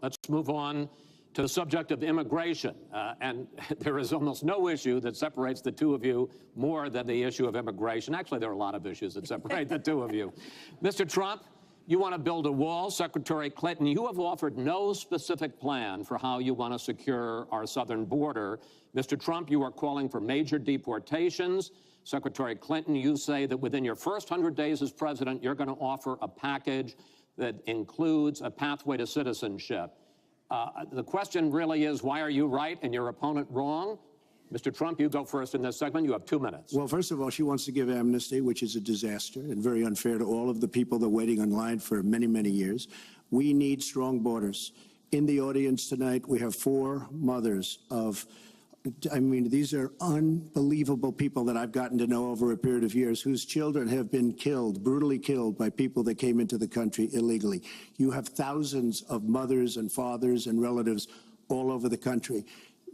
let's move on to the subject of immigration. And there is almost no issue that separates the two of you more than the issue of immigration. Actually, there are a lot of issues that separate the two of you. Mr. Trump, you want to build a wall. Secretary Clinton, you have offered no specific plan for how you want to secure our southern border. Mr. Trump, you are calling for major deportations. Secretary Clinton, you say that within your first 100 days as president, you're going to offer a package that includes a pathway to citizenship. The question really is, why are you right and your opponent wrong? Mr. Trump, you go first in this segment. You have 2 minutes. Well, first of all, she wants to give amnesty, which is a disaster and very unfair to all of the people that are waiting in line for many, many years. We need strong borders. In the audience tonight, we have 4 mothers of, I mean, these are unbelievable people that I've gotten to know over a period of years whose children have been killed, brutally killed by people that came into the country illegally. You have thousands of mothers and fathers and relatives all over the country.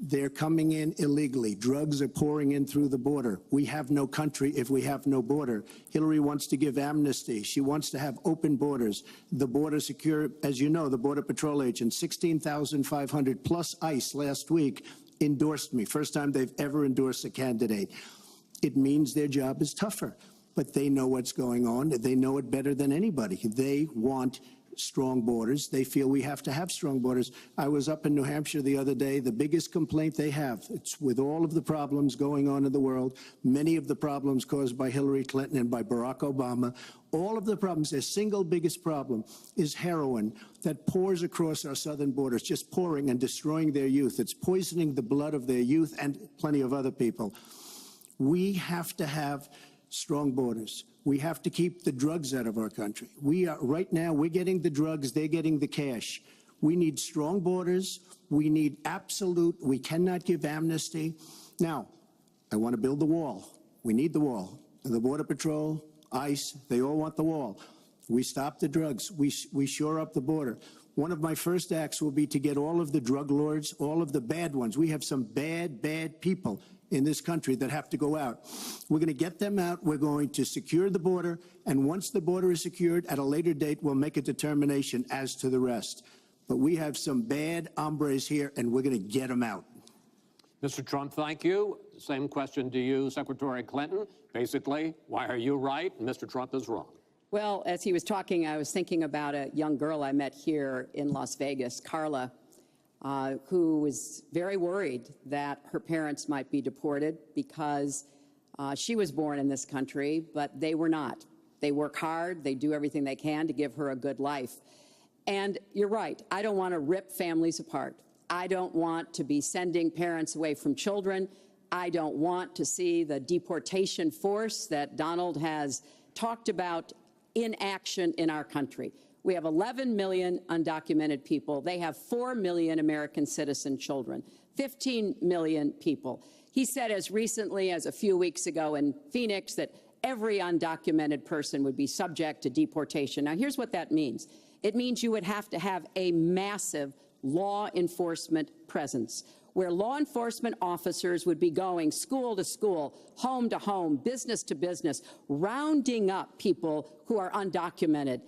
They're coming in illegally. Drugs are pouring in through the border. We have no country if we have no border. Hillary wants to give amnesty. She wants to have open borders. The border secure, as you know, the Border Patrol agents, 16,500 plus ICE last week endorsed me. First time they've ever endorsed a candidate. It means their job is tougher, but they know what's going on. They know it better than anybody. They want strong borders. They feel we have to have strong borders. I was up in New Hampshire the other day. The biggest complaint they have, it's with all of the problems going on in the world, many of the problems caused by Hillary Clinton and by Barack Obama, all of the problems, their single biggest problem is heroin that pours across our southern borders, just pouring and destroying their youth. It's poisoning the blood of their youth and plenty of other people. We have to have strong borders. We have to keep the drugs out of our country. Right now, we're getting the drugs, they're getting the cash. We need strong borders. We need we cannot give amnesty. Now, I want to build the wall. We need the wall. The Border Patrol, ICE, they all want the wall. We stop the drugs. We shore up the border. One of my first acts will be to get all of the drug lords, all of the bad ones. We have some bad people in this country that have to go out. We're going to get them out. We're going to secure the border. And once the border is secured, at a later date, we'll make a determination as to the rest. But we have some bad hombres here, and we're going to get them out. Mr. Trump, thank you. Same question to you, Secretary Clinton. Basically, why are you right and Mr. Trump is wrong? Well, as he was talking, I was thinking about a young girl I met here in Las Vegas, Carla, who was very worried that her parents might be deported because she was born in this country, but they were not. They work hard. They do everything they can to give her a good life. And you're right. I don't want to rip families apart. I don't want to be sending parents away from children. I don't want to see the deportation force that Donald has talked about in action in our country. We have 11 million undocumented people. They have 4 million American citizen children, 15 million people. He said as recently as a few weeks ago in Phoenix that every undocumented person would be subject to deportation. Now, here's what that means. It means you would have to have a massive law enforcement presence, where law enforcement officers would be going school to school, home to home, business to business, rounding up people who are undocumented.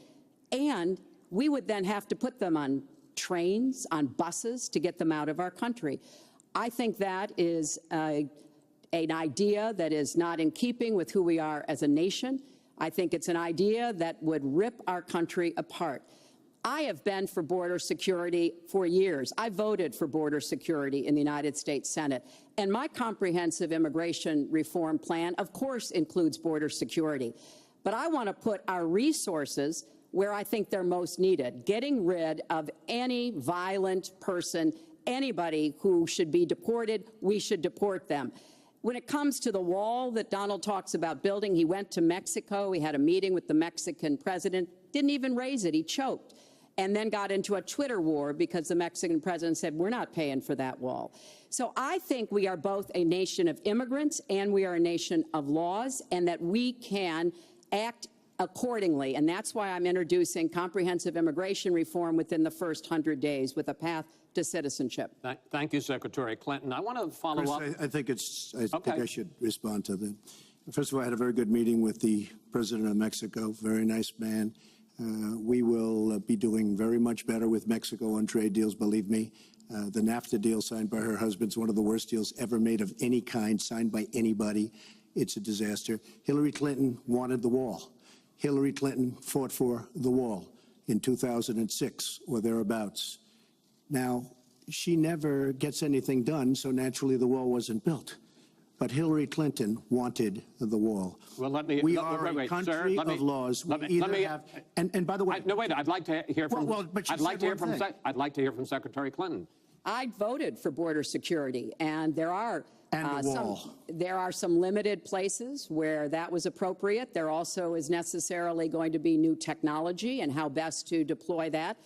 And we would then have to put them on trains, on buses to get them out of our country. I think that is an idea that is not in keeping with who we are as a nation. I think it's an idea that would rip our country apart. I have been for border security for years. I voted for border security in the United States Senate. And my comprehensive immigration reform plan, of course, includes border security. But I want to put our resources where I think they're most needed, getting rid of any violent person, anybody who should be deported. We should deport them. When it comes to the wall that Donald talks about building, he went to Mexico. He had a meeting with the Mexican president, didn't even raise it. He choked. And then got into a Twitter war because the Mexican president said, we're not paying for that wall. So I think we are both a nation of immigrants and we are a nation of laws, and that we can act accordingly. And that's why I'm introducing comprehensive immigration reform within the first 100 days with a path to citizenship. Thank you, Secretary Clinton. I want to follow up. I think I should respond to that. First of all, I had a very good meeting with the president of Mexico, very nice man. We will be doing very much better with Mexico on trade deals, believe me. The NAFTA deal signed by her husband is one of the worst deals ever made of any kind, signed by anybody. It's a disaster. Hillary Clinton wanted the wall. Hillary Clinton fought for the wall in 2006 or thereabouts. Now, she never gets anything done, so naturally the wall wasn't built. But Hillary Clinton wanted the wall. Well, let me. We let- are wait, a wait, country sir, let me- of laws. let We me- let either me- have, and by the way, No, wait. I'd like to hear from. but she I'd like said to hear one from. thing. I'd like to hear from Secretary Clinton. I voted for border security, and there are And a wall. there are some limited places where that was appropriate. There also is necessarily going to be new technology and how best to deploy that.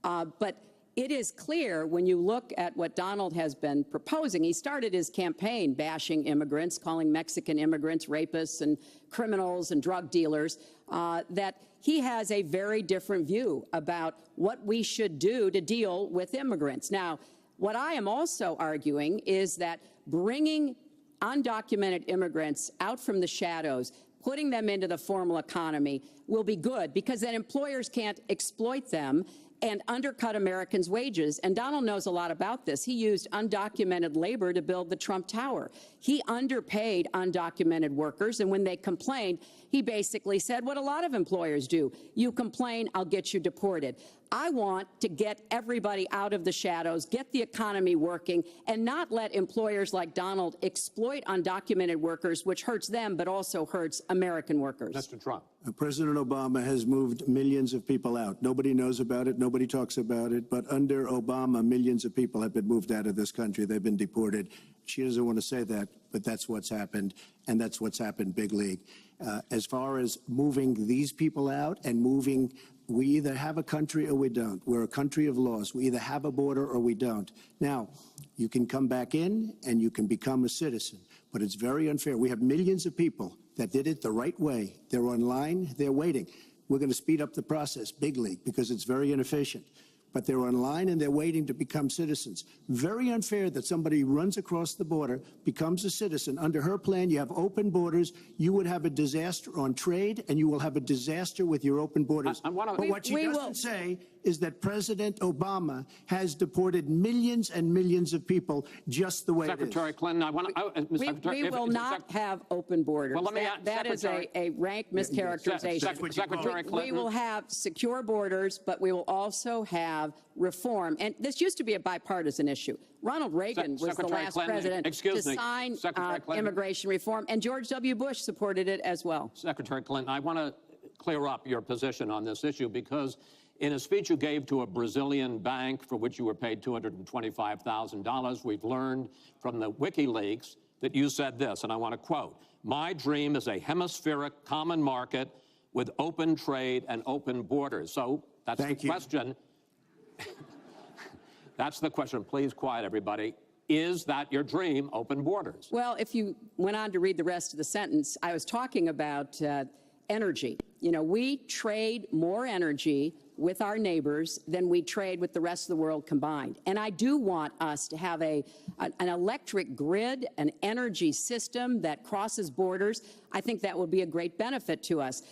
But it is clear when you look at what Donald has been proposing. He started his campaign bashing immigrants, calling Mexican immigrants rapists and criminals and drug dealers, that he has a very different view about what we should do to deal with immigrants. Now, what I am also arguing is that bringing undocumented immigrants out from the shadows, putting them into the formal economy will be good, because then employers can't exploit them and undercut Americans' wages. And Donald knows a lot about this. He used undocumented labor to build the Trump Tower. He underpaid undocumented workers, and when they complained, he basically said what a lot of employers do: you complain, I'll get you deported. I want to get everybody out of the shadows, get the economy working, and not let employers like Donald exploit undocumented workers, which hurts them but also hurts American workers. Mr. Trump. President Obama has moved millions of people out. Nobody knows about it. Nobody talks about it. But under Obama, millions of people have been moved out of this country. They've been deported. She doesn't want to say that, but that's what's happened, and that's what's happened big league. As far as moving these people out and moving, we either have a country or we don't. We're a country of laws. We either have a border or we don't. Now, you can come back in and you can become a citizen, but it's very unfair. We have millions of people that did it the right way. They're online, they're waiting. We're going to speed up the process, big league, because it's very inefficient. But they're online and they're waiting to become citizens. Very unfair that somebody runs across the border, becomes a citizen. Under her plan, you have open borders. You would have a disaster on trade, and you will have a disaster with your open borders. I wanna- But what she doesn't say is that President Obama has deported millions and millions of people just the way Secretary it is. Clinton, I want to. We will not have open borders. Well, let me ask That is Secretary- a rank mischaracterization. Secretary Clinton. We will have secure borders, but we will also have reform. And this used to be a bipartisan issue. Ronald Reagan was the Secretary last Clinton, president excuse to me, sign Secretary Clinton. immigration reform, and George W. Bush supported it as well. Secretary Clinton, I want to clear up your position on this issue, because in a speech you gave to a Brazilian bank for which you were paid $225,000, we've learned from the WikiLeaks that you said this, and I want to quote: "My dream is a hemispheric common market with open trade and open borders." So that's Thank the you. question. That's the question. Please quiet everybody. Is that your dream, open borders? Well, if you went on to read the rest of the sentence, I was talking about energy. You know, we trade more energy with our neighbors than we trade with the rest of the world combined. And I do want us to have an electric grid, an energy system that crosses borders. I think that would be a great benefit to us.